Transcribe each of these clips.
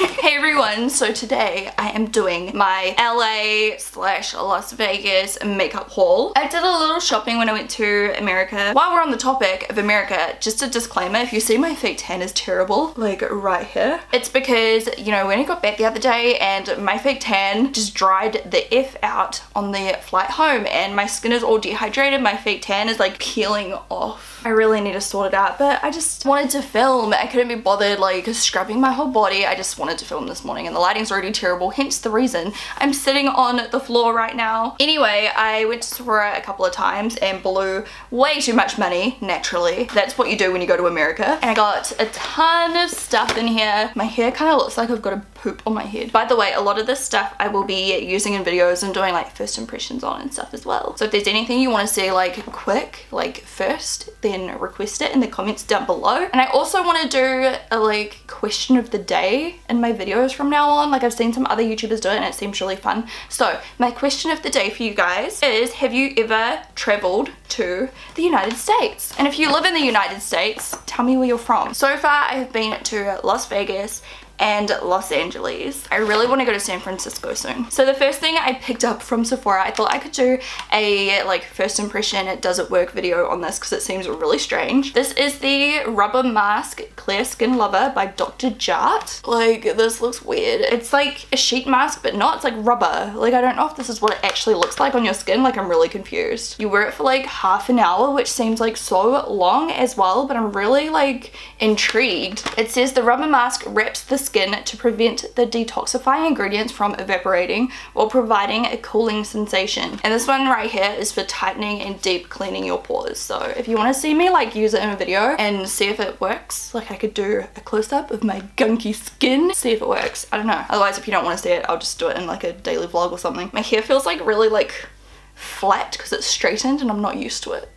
Hey everyone, so today I am doing my LA/Las Vegas makeup haul. I did a little shopping when I went to America. While we're on the topic of America, just a disclaimer, if you see my fake tan is terrible, like right here, it's because, you know, when I got back the other day and my fake tan just dried the F out on the flight home and my skin is all dehydrated, my fake tan is like peeling off. I really need to sort it out, but I just wanted to film. I couldn't be bothered like scrubbing my whole body. I just wanted to film this morning and the lighting's already terrible, hence the reason I'm sitting on the floor right now. Anyway, I went to Sephora a couple of times and blew way too much money, naturally. That's what you do when you go to America. And I got a ton of stuff in here. My hair kind of looks like I've got a poop on my head. By the way, a lot of this stuff I will be using in videos and doing like first impressions on and stuff as well. So if there's anything you want to see like quick, like first, then request it in the comments down below. And I also want to do a like question of the day in my videos from now on. Like I've seen some other YouTubers do it and it seems really fun. So my question of the day for you guys is, have you ever traveled to the United States? And if you live in the United States, tell me where you're from. So far I have been to Las Vegas and Los Angeles. I really want to go to San Francisco soon. So the first thing I picked up from Sephora, I thought I could do a like first impression does it work video on this because it seems really strange. This is the Rubber Mask Clear Skin Lover by Dr. Jart. Like this looks weird. It's like a sheet mask but not, it's like rubber. Like I don't know if this is what it actually looks like on your skin. Like I'm really confused. You wear it for like half an hour, which seems like so long as well, but I'm really like intrigued. It says the rubber mask wraps the skin to prevent the detoxifying ingredients from evaporating while providing a cooling sensation. And this one right here is for tightening and deep cleaning your pores. So if you want to see me like use it in a video and see if it works, like I could do a close-up of my gunky skin, see if it works. I don't know. Otherwise, if you don't want to see it, I'll just do it in like a daily vlog or something. My hair feels like really like flat because it's straightened and I'm not used to it.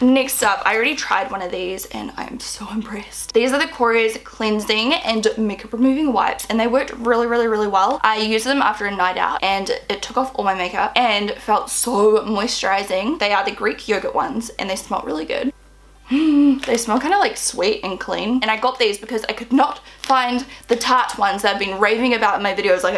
Next up, I already tried one of these and I'm so impressed. These are the Eyeshadow cleansing and makeup removing wipes and they worked really well. I used them after a night out and it took off all my makeup and felt so moisturizing. They are the Greek yogurt ones and they smell really good. They smell kind of like sweet and clean. And I got these because I could not find the Tarte ones that I've been raving about in my videos. Like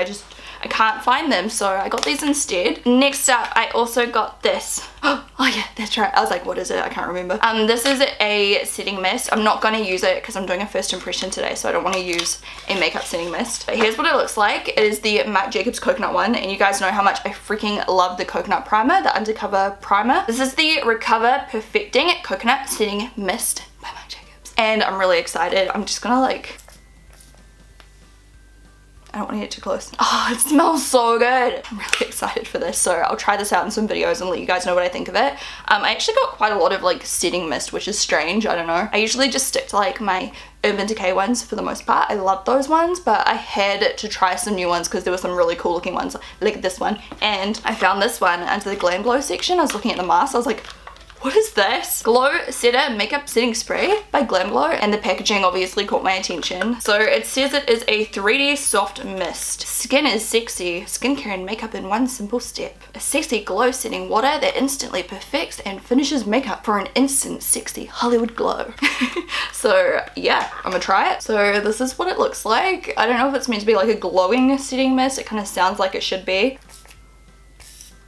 I can't find them, so I got these instead. Next up, I also got this. Oh yeah, that's right. I was like, what is it? I can't remember. This is a setting mist. I'm not going to use it because I'm doing a first impression today, so I don't want to use a makeup setting mist. But here's what it looks like. It is the Marc Jacobs coconut one, and you guys know how much I freaking love the coconut primer, the undercover primer. This is the Recover Perfecting Coconut Setting Mist by Marc Jacobs. And I'm really excited. I'm just gonna like... I don't want to get too close. Oh, it smells so good. I'm really excited for this, so I'll try this out in some videos and let you guys know what I think of it. I actually got quite a lot of like setting mist, which is strange, I don't know. I usually just stick to like my Urban Decay ones for the most part. I love those ones, but I had to try some new ones because there were some really cool looking ones, like this one. And I found this one under the Glam Glow section. I was looking at the mask, I was like, what is this? Glow Setter Makeup Setting Spray by Glam Glow, and the packaging obviously caught my attention. So it says it is a 3D soft mist. Skin is sexy, skincare and makeup in one simple step. A sexy glow setting water that instantly perfects and finishes makeup for an instant sexy Hollywood glow. So yeah, I'm gonna try it. So this is what it looks like. I don't know if it's meant to be like a glowing setting mist. It kind of sounds like it should be.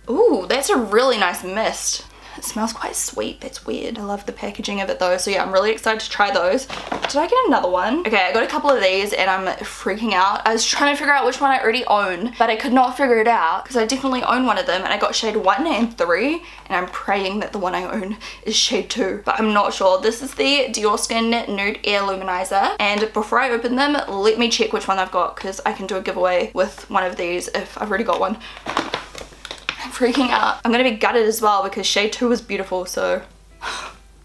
Ooh, that's a really nice mist. It smells quite sweet. That's weird. I love the packaging of it though, so yeah, I'm really excited to try those. Did I get another one? Okay, I got a couple of these and I'm freaking out. I was trying to figure out which one I already own, but I could not figure it out because I definitely own one of them and I got shade 1 and 3 and I'm praying that the one I own is shade 2, but I'm not sure. This is the Dior Skin Nude Air Luminizer, and before I open them, let me check which one I've got because I can do a giveaway with one of these if I've already got one. I'm freaking out. I'm gonna be gutted as well because shade 2 was beautiful, so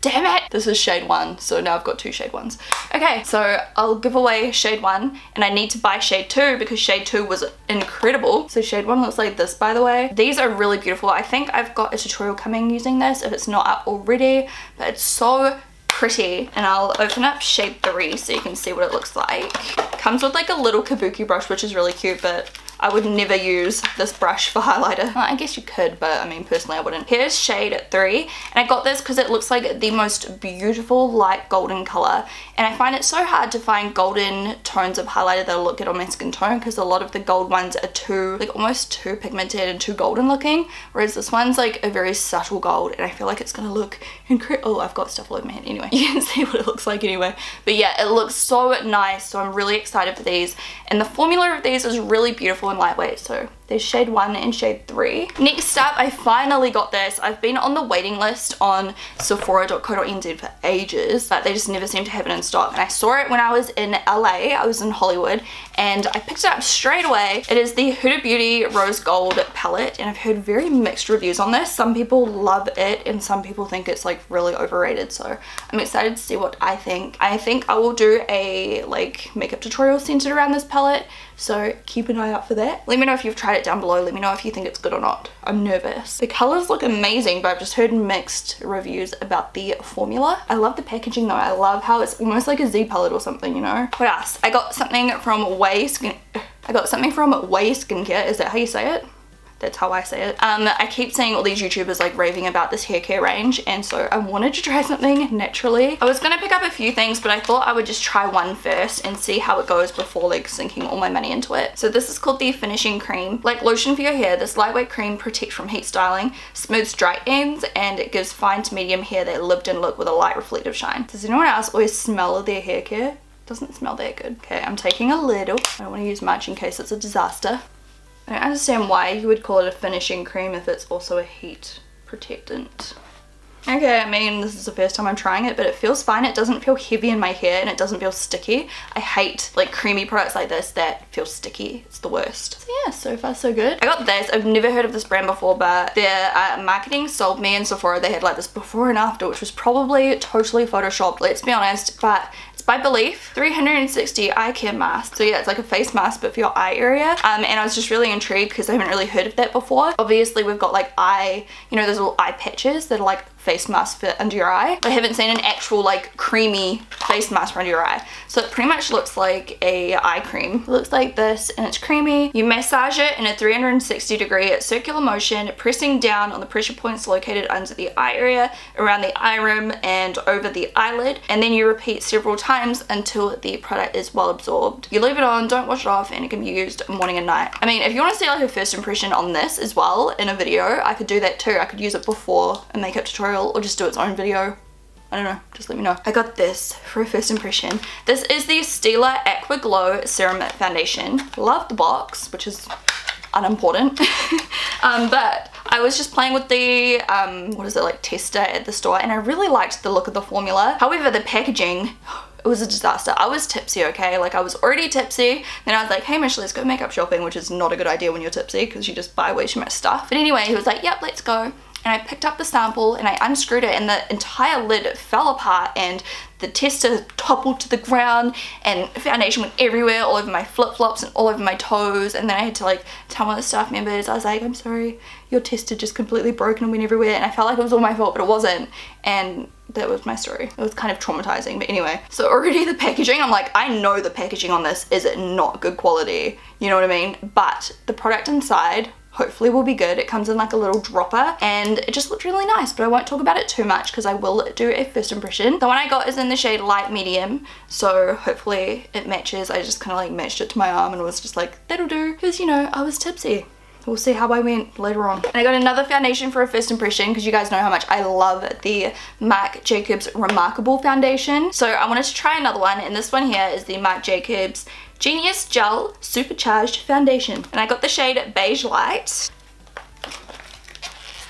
damn it. This is shade 1, so now I've got 2 shade 1s. Okay, so I'll give away shade 1 and I need to buy shade 2 because shade 2 was incredible. So shade 1 looks like this, by the way. These are really beautiful. I think I've got a tutorial coming using this if it's not up already, but it's so pretty. And I'll open up shade 3 so you can see what it looks like. Comes with like a little kabuki brush, which is really cute, but I would never use this brush for highlighter. Well, I guess you could, but I mean, personally I wouldn't. Here's shade 3, and I got this because it looks like the most beautiful light golden color, and I find it so hard to find golden tones of highlighter that look good on my skin tone because a lot of the gold ones are too, like almost too pigmented and too golden looking, whereas this one's like a very subtle gold, and I feel like it's gonna look incredible. Oh, I've got stuff all over my head. Anyway, you can see what it looks like anyway. But yeah, it looks so nice, so I'm really excited for these, and the formula of these is really beautiful and lightweight. So there's shade 1 and shade 3. Next up, I finally got this. I've been on the waiting list on sephora.co.nz for ages, but they just never seem to have it in stock, and I saw it when I was in LA. I was in Hollywood, and I picked it up straight away. It is the Huda Beauty Rose Gold palette, and I've heard very mixed reviews on this. Some people love it and some people think it's like really overrated, so I'm excited to see what I think. I think I will do a like makeup tutorial centered around this palette, so keep an eye out for that. Let me know if you've tried it down below. Let me know if you think it's good or not. I'm nervous. The colors look amazing, but I've just heard mixed reviews about the formula. I love the packaging though. I love how it's almost like a Z palette or something, you know? What else? I got something from Way Skincare. Is that how you say it? That's how I say it. I keep seeing all these YouTubers like raving about this hair care range, and so I wanted to try something naturally. I was gonna pick up a few things, but I thought I would just try one first and see how it goes before like sinking all my money into it. So this is called the Finishing Cream. Like lotion for your hair, this lightweight cream protects from heat styling, smooths dry ends, and it gives fine to medium hair that lived in look with a light reflective shine. Does anyone else always smell their hair care? Doesn't smell that good. Okay, I'm taking a little. I don't want to use much in case it's a disaster. I don't understand why you would call it a finishing cream if it's also a heat protectant. Okay, I mean, this is the first time I'm trying it, but it feels fine. It doesn't feel heavy in my hair and it doesn't feel sticky. I hate like creamy products like this that feel sticky. It's the worst. So yeah, so far so good. I got this. I've never heard of this brand before, but their marketing sold me in Sephora. They had like this before and after, which was probably totally photoshopped, let's be honest, but by Belief 360 eye care mask. So yeah, it's like a face mask but for your eye area, and I was just really intrigued because I haven't really heard of that before. Obviously we've got like eye, you know, those little eye patches that are like face mask fit under your eye. I haven't seen an actual like creamy face mask for under your eye. So it pretty much looks like a eye cream. It looks like this and it's creamy. You massage it in a 360-degree circular motion, pressing down on the pressure points located under the eye area, around the eye rim and over the eyelid, and then you repeat several times until the product is well absorbed. You leave it on, don't wash it off, and it can be used morning and night. I mean, if you want to see like a first impression on this as well in a video, I could do that too. I could use it before a makeup tutorial or just do its own video. I don't know, just let me know. I got this for a first impression. This is the Stila Aqua Glow Serum Foundation. Love the box, which is unimportant. But I was just playing with the, what is it, like tester at the store, and I really liked the look of the formula. However, the packaging, it was a disaster. I was tipsy, okay? Like I was already tipsy. Then I was like, hey Mish, let's go makeup shopping, which is not a good idea when you're tipsy because you just buy way too much stuff. But anyway, he was like, yep, let's go. And I picked up the sample and I unscrewed it and the entire lid fell apart and the tester toppled to the ground and foundation went everywhere, all over my flip-flops and all over my toes. And then I had to like tell one of the staff members, I was like, I'm sorry, your tester just completely broke and went everywhere. And I felt like it was all my fault, but it wasn't. And that was my story. It was kind of traumatizing, but anyway. So already the packaging, I'm like, I know the packaging on this is not good quality, you know what I mean? But the product inside hopefully will be good. It comes in like a little dropper and it just looked really nice, but I won't talk about it too much because I will do a first impression. The one I got is in the shade light medium, so hopefully it matches. I just kind of like matched it to my arm and was just like, that'll do, because you know, I was tipsy. We'll see how I went later on. And I got another foundation for a first impression because you guys know how much I love the Marc Jacobs Remarkable foundation. So I wanted to try another one, and this one here is the Marc Jacobs Genius Gel Supercharged Foundation. And I got the shade Beige Light.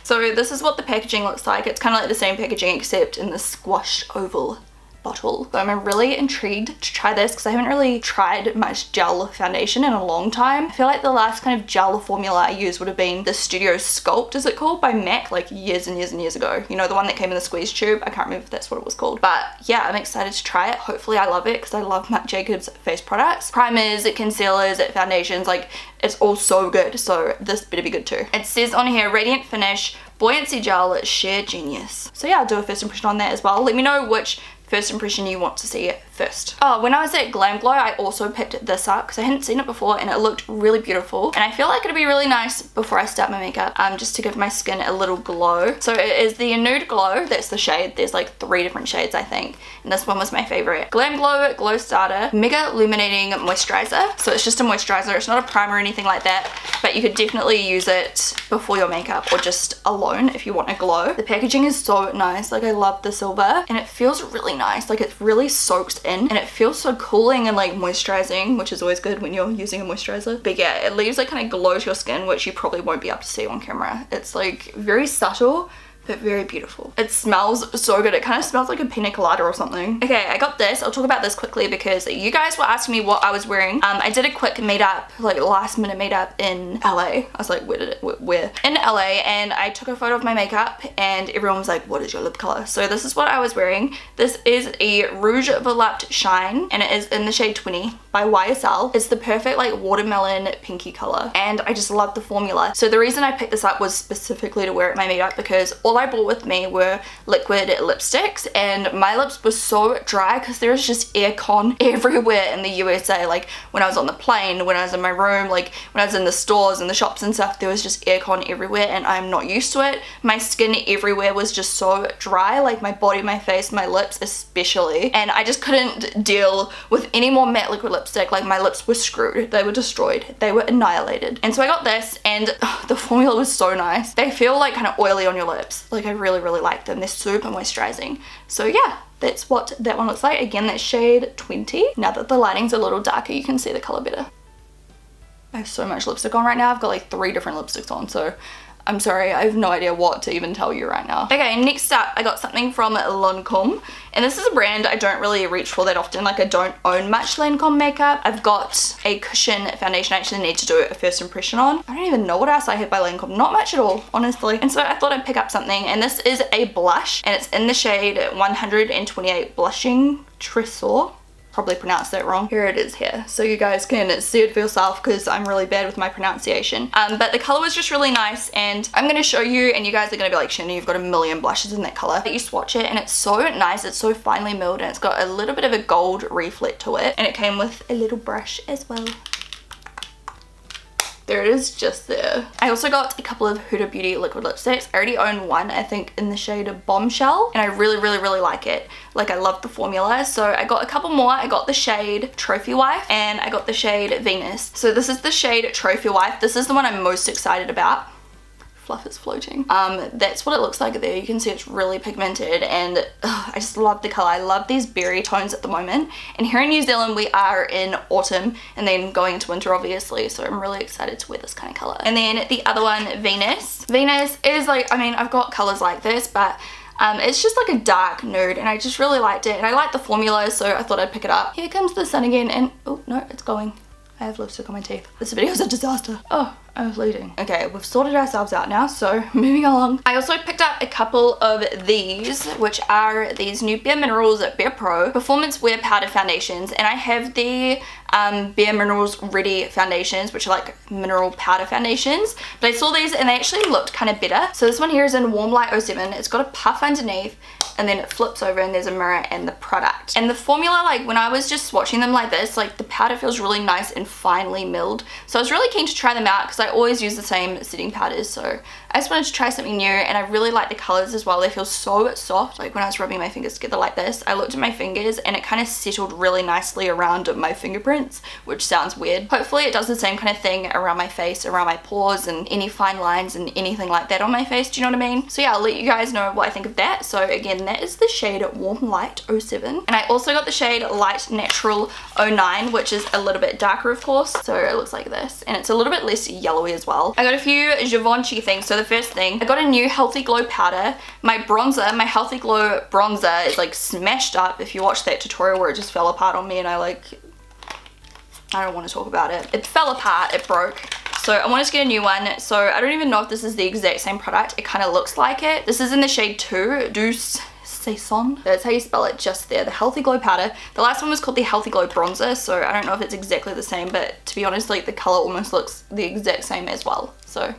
So this is what the packaging looks like. It's kind of like the same packaging except in the squashed oval bottle. So I'm really intrigued to try this because I haven't really tried much gel foundation in a long time. I feel like the last kind of gel formula I used would have been the Studio Sculpt, is it called, by MAC, like years and years and years ago. You know, the one that came in the squeeze tube. I can't remember if that's what it was called. But yeah, I'm excited to try it. Hopefully I love it because I love Marc Jacobs face products. Primers, concealers, foundations, like it's all so good. So this better be good too. It says on here, Radiant Finish Buoyancy Gel Sheer Genius. So yeah, I'll do a first impression on that as well. Let me know which first impression you want to see it first. Oh, when I was at Glam Glow, I also picked this up because I hadn't seen it before and it looked really beautiful. And I feel like it'd be really nice before I start my makeup, just to give my skin a little glow. So it is the Nude Glow, that's the shade. There's like 3 different shades, I think. And this one was my favorite. Glam Glow Glow Starter Mega Illuminating Moisturizer. So it's just a moisturizer, it's not a primer or anything like that, but you could definitely use it before your makeup or just alone if you want a glow. The packaging is so nice, like I love the silver and it feels really nice, like it really soaks in and it feels so cooling and like moisturizing, which is always good when you're using a moisturizer. But yeah, it leaves like kind of glow to your skin, which you probably won't be able to see on camera. It's like very subtle but very beautiful. It smells so good. It kind of smells like a pina colada or something. Okay, I got this. I'll talk about this quickly because you guys were asking me what I was wearing. I did a quick meetup, like last minute meetup in LA. I was like, where? In LA, and I took a photo of my makeup and everyone was like, what is your lip color? So this is what I was wearing. This is a Rouge Volupte Shine and it is in the shade 20 by YSL. It's the perfect like watermelon pinky color and I just love the formula. So the reason I picked this up was specifically to wear at my meetup because all I brought with me were liquid lipsticks and my lips were so dry because there is just aircon everywhere in the USA. Like when I was on the plane, when I was in my room, like when I was in the stores and the shops and stuff, there was just aircon everywhere and I'm not used to it. My skin everywhere was just so dry, like my body, my face, my lips especially, and I just couldn't deal with any more matte liquid lipstick. Like my lips were screwed, they were destroyed, they were annihilated. And so I got this and the formula was so nice. They feel like kind of oily on your lips. Like I really like them. They're super moisturizing. So yeah, that's what that one looks like. Again, that's shade 20. Now that the lighting's a little darker, you can see the color better. I have so much lipstick on right now. I've got like 3 different lipsticks on, so I'm sorry, I have no idea what to even tell you right now. Okay, next up, I got something from Lancome. And this is a brand I don't really reach for that often. Like I don't own much Lancome makeup. I've got a cushion foundation I actually need to do a first impression on. I don't even know what else I have by Lancome. Not much at all, honestly. And so I thought I'd pick up something. And this is a blush. And it's in the shade 128 Blushing Tresor. Probably pronounced that wrong. Here it is here, so you guys can see it for yourself because I'm really bad with my pronunciation. But the color was just really nice and I'm gonna show you and you guys are gonna be like, Shannon, you've got a million blushes in that color. But you swatch it and it's so nice, it's so finely milled and it's got a little bit of a gold reflect to it and it came with a little brush as well. There it is, just there. I also got a couple of Huda Beauty liquid lipsticks. I already own one, I think, in the shade of Bombshell, and I really like it. Like, I love the formula, so I got a couple more. I got the shade Trophy Wife, and I got the shade Venus. So this is the shade Trophy Wife. This is the one I'm most excited about. Fluff is floating. That's what it looks like there. You can see it's really pigmented and I just love the color. I love these berry tones at the moment. And here in New Zealand we are in autumn and then going into winter obviously, so I'm really excited to wear this kind of color. And then the other one, Venus. Venus is like, I mean, I've got colors like this, but it's just like a dark nude and I just really liked it and I like the formula, so I thought I'd pick it up. Here comes the sun again and oh no, it's going. I have lipstick on my teeth. This video is a disaster. Oh, I was bleeding. Okay, we've sorted ourselves out now, so moving along. I also picked up a couple of these, which are these new Bare Minerals Bare Pro Performance Wear Powder Foundations, and I have the Bare Minerals Ready foundations, which are like mineral powder foundations, but I saw these and they actually looked kind of better. So this one here is in Warm Light 07. It's got a puff underneath and then it flips over and there's a mirror and the product. And the formula, like when I was just swatching them like this, like the powder feels really nice and finely milled. So I was really keen to try them out because I always use the same setting powders. So I just wanted to try something new and I really like the colors as well. They feel so soft. Like when I was rubbing my fingers together like this, I looked at my fingers and it kind of settled really nicely around my fingerprints, which sounds weird. Hopefully it does the same kind of thing around my face, around my pores and any fine lines and anything like that on my face. Do you know what I mean? So yeah, I'll let you guys know what I think of that. So again, that is the shade Warm Light 07. And I also got the shade Light Natural 09, which is a little bit darker of course. So it looks like this and it's a little bit less yellowy as well. I got a few Givenchy things. So the first thing, I got a new Healthy Glow powder. My bronzer, my Healthy Glow bronzer is like smashed up. If you watched that tutorial where it just fell apart on me and I don't want to talk about it. It fell apart, it broke. So I wanted to get a new one. So I don't even know if this is the exact same product. It kind of looks like it. This is in the shade 2, Douce Saison. That's how you spell it, just there. The Healthy Glow powder. The last one was called the Healthy Glow bronzer. So I don't know if it's exactly the same, but to be honest, like the color almost looks the exact same as well. So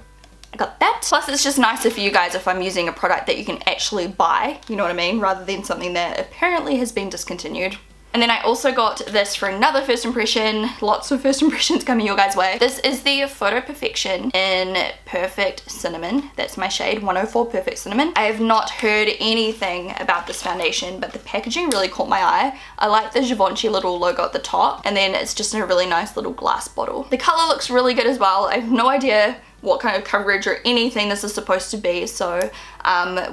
I got that. Plus it's just nicer for you guys if I'm using a product that you can actually buy, you know what I mean, rather than something that apparently has been discontinued. And then I also got this for another first impression. Lots of first impressions coming your guys' way. This is the Photo Perfection in Perfect Cinnamon. That's my shade, 104 Perfect Cinnamon. I have not heard anything about this foundation, but the packaging really caught my eye. I like the Givenchy little logo at the top, and then it's just in a really nice little glass bottle. The color looks really good as well. I have no idea what kind of coverage or anything this is supposed to be, so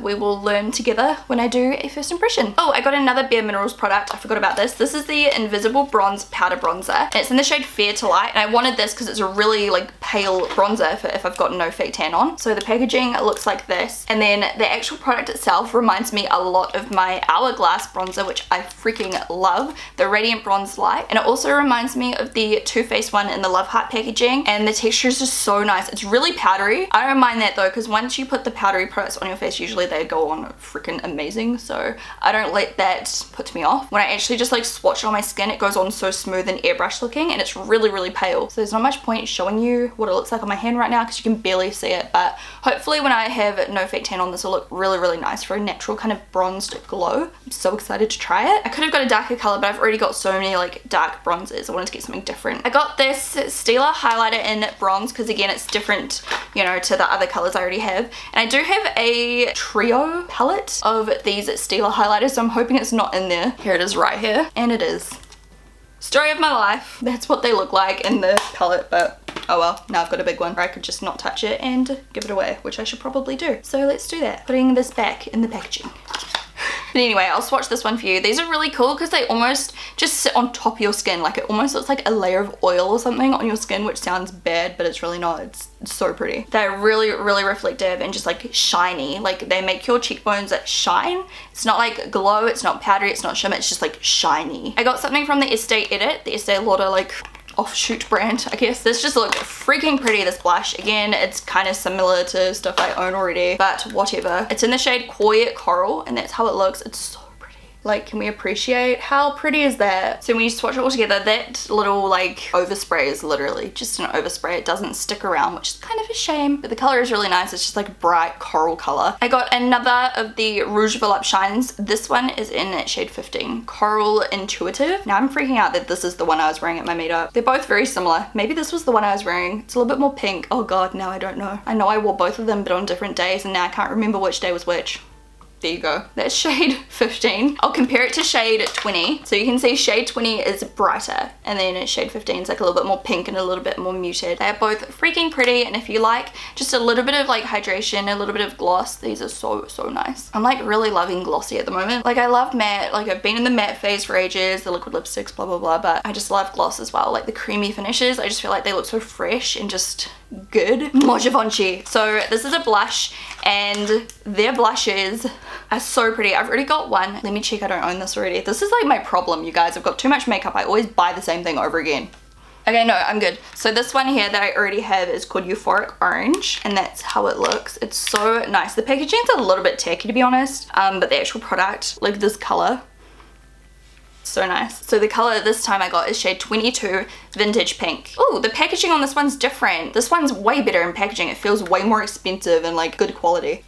we will learn together when I do a first impression. Oh, I got another Bare Minerals product. I forgot about this. This is the Invisible Bronze Powder Bronzer, and it's in the shade Fair to Light, and I wanted this because it's a really like pale bronzer for if I've got no fake tan on. So the packaging looks like this, and then the actual product itself reminds me a lot of my Hourglass bronzer, which I freaking love, the Radiant Bronze Light, and it also reminds me of the Too Faced one in the Love Heart packaging, and the texture is just so nice. It's really powdery. I don't mind that though, because once you put the powdery products on your face, usually they go on freaking amazing, so I don't let that put me off. When I actually just like swatch it on my skin, it goes on so smooth and airbrush looking, and it's really, really pale. So there's not much point showing you what it looks like on my hand right now because you can barely see it, but hopefully when I have no fake tan on, this will look really, really nice for a natural kind of bronzed glow. I'm so excited to try it. I could have got a darker color, but I've already got so many like dark bronzers. I wanted to get something different. I got this Stila highlighter in bronze because again, it's different, you know, to the other colors I already have. And I do have a trio palette of these Stila highlighters, so I'm hoping it's not in there. Here it is right here, and it is. Story of my life. That's what they look like in the palette, but oh well, now I've got a big one where I could just not touch it and give it away, which I should probably do. So let's do that. Putting this back in the packaging. But anyway, I'll swatch this one for you. These are really cool because they almost just sit on top of your skin. Like it almost looks like a layer of oil or something on your skin, which sounds bad, but it's really not. It's so pretty. They're really, really reflective and just like shiny. Like they make your cheekbones shine. It's not like glow, it's not powdery, it's not shimmer, it's just like shiny. I got something from the Estee Edit, the Estee Lauder like offshoot brand, I guess. This just looked freaking pretty, this blush. Again, it's kind of similar to stuff I own already, but whatever. It's in the shade Koi Coral, and that's how it looks. It's so pretty. Like, can we appreciate how pretty is that? So when you swatch it all together, that little like overspray is literally just an overspray. It doesn't stick around, which is kind of a shame, but the color is really nice. It's just like bright coral color. I got another of the Rouge Volupte Shines. This one is in shade 15, Coral Intuitive. Now I'm freaking out that this is the one I was wearing at my meetup. They're both very similar. Maybe this was the one I was wearing. It's a little bit more pink. Oh god, now I don't know. I know I wore both of them, but on different days, and now I can't remember which day was which. There you go. That's shade 15. I'll compare it to shade 20. So you can see shade 20 is brighter, and then shade 15 is like a little bit more pink and a little bit more muted. They are both freaking pretty, and if you like just a little bit of like hydration, a little bit of gloss, these are so, so nice. I'm like really loving glossy at the moment. Like I love matte, like I've been in the matte phase for ages, the liquid lipsticks, blah, blah, blah, but I just love gloss as well. Like the creamy finishes, I just feel like they look so fresh and just good. More Givenchy. So this is a blush, and their blushes are so pretty. I've already got one. Let me check I don't own this already. This is like my problem, you guys. I've got too much makeup. I always buy the same thing over again. Okay, no, I'm good. So this one here that I already have is called Euphoric Orange, and that's how it looks. It's so nice. The packaging's a little bit tacky, to be honest, but the actual product, like this color, so nice. So the color this time I got is shade 22 Vintage Pink. Oh, the packaging on this one's different. This one's way better in packaging. It feels way more expensive and like good quality.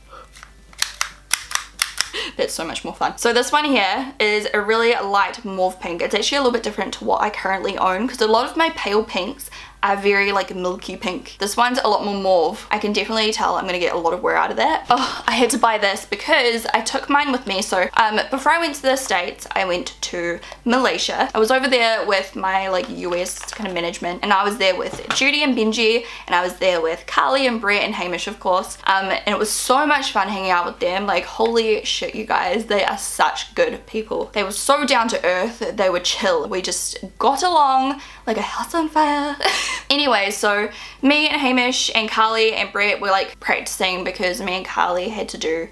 That's so much more fun. So this one here is a really light mauve pink. It's actually a little bit different to what I currently own, because a lot of my pale pinks are very like milky pink. This one's a lot more mauve. I can definitely tell I'm gonna get a lot of wear out of that. Oh, I had to buy this because I took mine with me. So before I went to the States, I went to Malaysia. I was over there with my like US kind of management, and I was there with Judy and Benji, and I was there with Carly and Brett and Hamish, of course. And it was so much fun hanging out with them. Like holy shit, you guys, they are such good people. They were so down to earth. They were chill. We just got along like a house on fire. Anyway, so me and Hamish and Carly and Brett were like practicing, because me and Carly had to do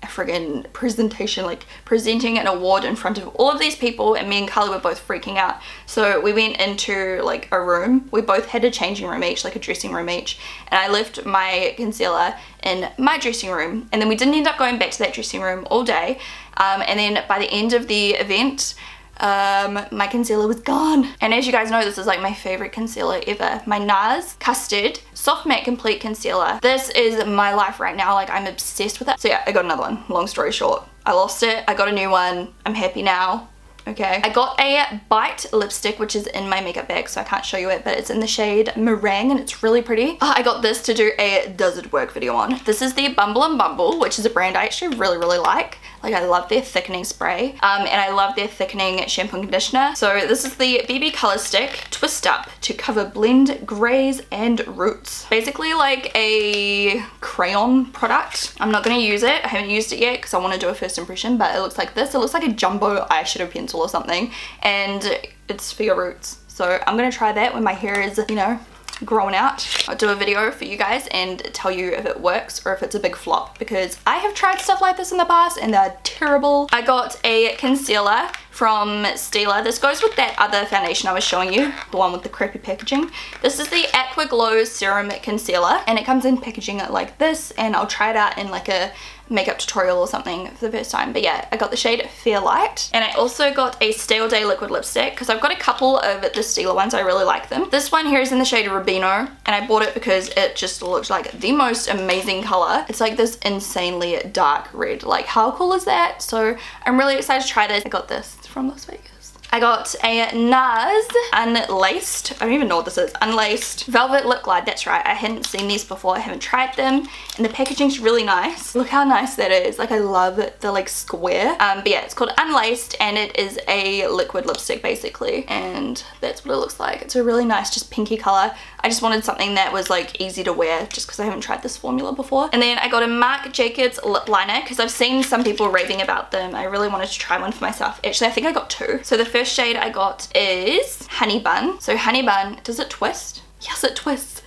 a friggin' presentation, like presenting an award in front of all of these people, and me and Carly were both freaking out. So we went into like a room. We both had a changing room each, like a dressing room each, and I left my concealer in my dressing room, and then we didn't end up going back to that dressing room all day, and then by the end of the event, my concealer was gone. And as you guys know, this is like my favorite concealer ever. My Nars Custard Soft Matte Complete Concealer. This is my life right now. Like, I'm obsessed with it. So yeah, I got another one. Long story short, I lost it. I got a new one. I'm happy now. Okay, I got a Bite lipstick, which is in my makeup bag, so I can't show you it, but it's in the shade Meringue and it's really pretty. I got this to do a Does It Work video on. This is the Bumble and Bumble, which is a brand I actually really like. Like, I love their thickening spray, and I love their thickening shampoo and conditioner. So this is the BB Color Stick Twist Up to cover blend grays and roots. Basically like a crayon product. I'm not gonna use it. I haven't used it yet because I want to do a first impression, but it looks like this. It looks like a jumbo eyeshadow pencil or something, and it's for your roots. So I'm gonna try that when my hair is, you know, growing out. I'll do a video for you guys and tell you if it works or if it's a big flop, because I have tried stuff like this in the past and they're terrible. I got a concealer from Stila. This goes with that other foundation I was showing you, the one with the crappy packaging. This is the Aqua Glow Serum Concealer, and it comes in packaging like this, and I'll try it out in like a makeup tutorial or something for the first time. But yeah, I got the shade Fair Light, and I also got a Stay All Day liquid lipstick because I've got a couple of the Stila ones. I really like them. This one here is in the shade Rubino, and I bought it because it just looked like the most amazing color. It's like this insanely dark red. Like, how cool is that? So I'm really excited to try this. I got this from Las Vegas. I got a Nars Unlaced, I don't even know what this is, Unlaced Velvet Lip Glide. That's right, I hadn't seen these before, I haven't tried them, and the packaging's really nice. Look how nice that is. Like, I love the like square. But yeah, it's called Unlaced, and it is a liquid lipstick basically, and that's what it looks like. It's a really nice, just pinky color. I just wanted something that was like easy to wear just because I haven't tried this formula before. And then I got a Marc Jacobs lip liner because I've seen some people raving about them. I really wanted to try one for myself. Actually, I think I got two. So the first shade I got is Honey Bun. So Honey Bun, does it twist? Yes, it twists.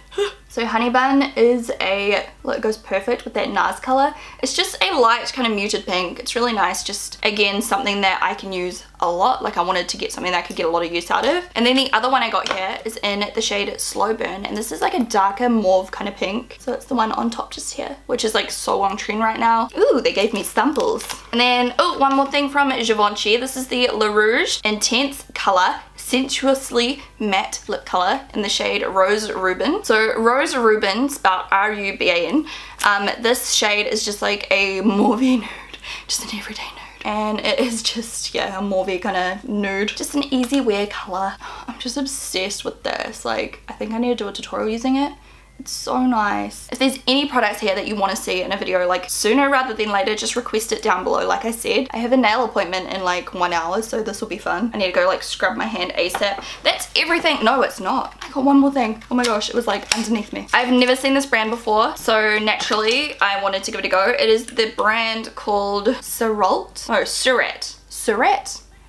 So Honey Bun is a, well, it goes perfect with that Nars color. It's just a light kind of muted pink. It's really nice. Just, again, something that I can use a lot. Like, I wanted to get something that I could get a lot of use out of. And then the other one I got here is in the shade Slow Burn, and this is like a darker mauve kind of pink. So it's the one on top just here, which is like so on trend right now. Ooh, they gave me samples. And then, oh, one more thing from Givenchy. This is the Le Rouge Intense Color Sensuously Matte Lip Color in the shade Rose Ruben. So Rose Ruben, spelled R-U-B-A-N. This shade is just like a mauve nude, just an everyday nude. And it is just, yeah, a mauve kind of nude. Just an easy wear color. I'm just obsessed with this. Like, I think I need to do a tutorial using it. It's so nice. If there's any products here that you want to see in a video, like sooner rather than later, just request it down below. Like I said, I have a nail appointment in like 1 hour, so this will be fun. I need to go like scrub my hand ASAP. That's everything. No, it's not. I got one more thing. Oh my gosh, it was like underneath me. I've never seen this brand before, so naturally I wanted to give it a go. It is the brand called Surette.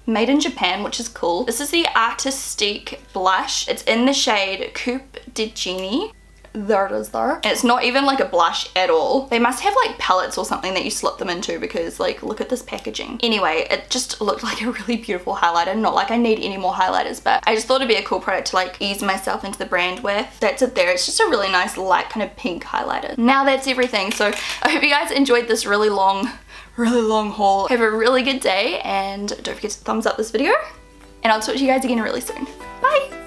Made in Japan, which is cool. This is the Artistique blush. It's in the shade Coupe de Genie. There it is there. And it's not even like a blush at all. They must have like palettes or something that you slip them into, because like, look at this packaging. Anyway, it just looked like a really beautiful highlighter. Not like I need any more highlighters, but I just thought it'd be a cool product to like ease myself into the brand with. That's it there. It's just a really nice light kind of pink highlighter. Now that's everything. So I hope you guys enjoyed this really long haul. Have a really good day, and don't forget to thumbs up this video, and I'll talk to you guys again really soon. Bye!